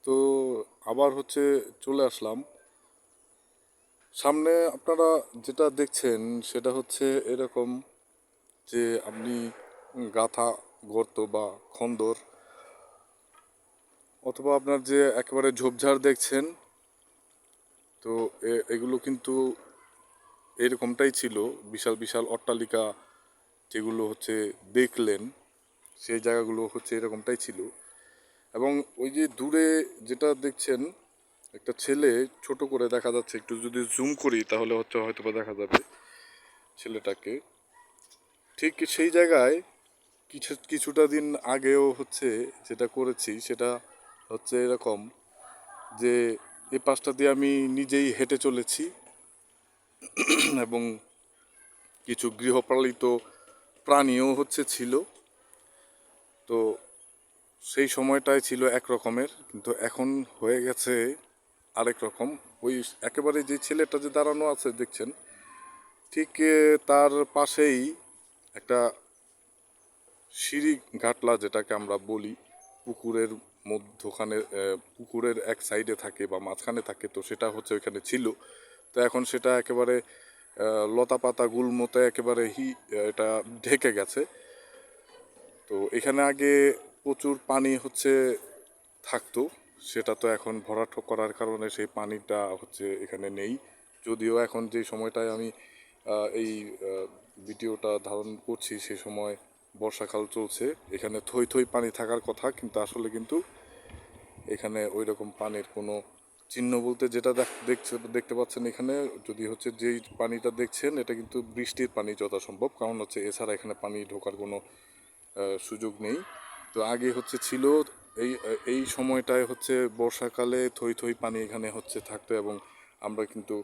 তো আবার চলে আসলাম। সামনে আপনারা যেটা দেখছেন সেটা এরকম যে আপনি গাঁথা গর্ত বা খন্দর অথবা আপনার যে একেবারে ঝোপঝাড় দেখছেন, তো এগুলো কিন্তু এরকমটাই ছিল। বিশাল বিশাল অট্টালিকা যেগুলো দেখলেন, সেই জায়গাগুলো এরকমটাই ছিল। এবং ওই যে দূরে যেটা দেখছেন, একটা ছেলে ছোট করে দেখা যাচ্ছে, একটু যদি জুম করি তাহলে হয়তো বা দেখা যাবে ছেলেটাকে। ঠিক সেই জায়গায় কিছুটা দিন আগেও যেটা করেছি সেটা এরকম যে এই পাশটা দিয়ে আমি নিজেই হেঁটে চলেছি এবং কিছু গৃহপালিত প্রাণীও ছিল। তো সেই সময়টাই ছিল এক রকমের, কিন্তু এখন হয়ে গেছে আরেক রকম। ওই একেবারে যে ছেলেটা যে দাঁড়ানো আছে দেখছেন, ঠিক তার পাশেই একটা সিঁড়ি ঘাটলা যেটাকে আমরা বলি, পুকুরের মধ্যখানে, পুকুরের এক সাইডে থাকে বা মাঝখানে থাকে, তো সেটা ওইখানে ছিল। তো এখন সেটা একেবারে লতা পাতা গুল্মতে একেবারে এটা ঢেকে গেছে। তো এখানে আগে প্রচুর পানি থাকতো, সেটা তো এখন ভরাট করার কারণে সেই পানিটা এখানে নেই। যদিও এখন যে সময়টায় আমি এই ভিডিওটা ধারণ করছি সে সময় বর্ষাকাল চলছে, এখানে থই থই পানি থাকার কথা, কিন্তু আসলে এখানে ওই রকম পানির কোনো চিহ্ন বলতে যেটা দেখতে পাচ্ছেন এখানে, যদি যেই পানিটা দেখছেন এটা কিন্তু বৃষ্টির পানি যথাসম্ভব, কারণ এছাড়া এখানে পানি ঢোকার কোনো সুযোগ নেই। তো আগে ছিল এই এই সময়টায় বর্ষাকালে থই থই পানি এখানে থাকতো, এবং আমরা কিন্তু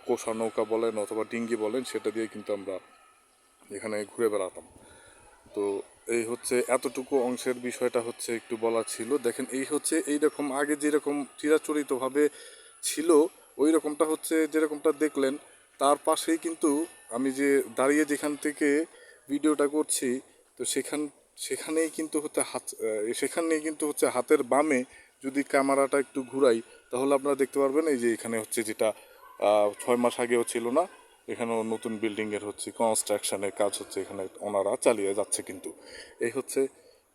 কোষা নৌকা বলেন অথবা ডিঙ্গি বলেন, সেটা দিয়ে কিন্তু আমরা এখানে ঘুরে বেড়াতাম। তো এই এতটুকু অংশের বিষয়টা একটু বলা ছিল। দেখেন এই এইরকম আগে যেরকম চিরাচরিতভাবে ছিল, ওই রকমটা যেরকমটা দেখলেন, তার পাশেই কিন্তু আমি যে দাঁড়িয়ে যেখান থেকে ভিডিওটা করছি, তো সেখানেই কিন্তু সেখানেই কিন্তু হাতের বামে যদি ক্যামেরাটা একটু ঘুরাই তাহলে আপনারা দেখতে পারবেন এই যে এখানে যেটা 6 মাস আগেও ছিল না, এখানেও নতুন বিল্ডিংয়ের কনস্ট্রাকশনের কাজ এখানে ওনারা চালিয়ে যাচ্ছে। কিন্তু এই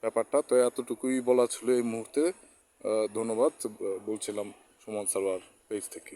ব্যাপারটা। তো এতটুকুই বলা ছিল এই মুহূর্তে। ধন্যবাদ। বলছিলাম সুমন সালোয়ার পেজ থেকে।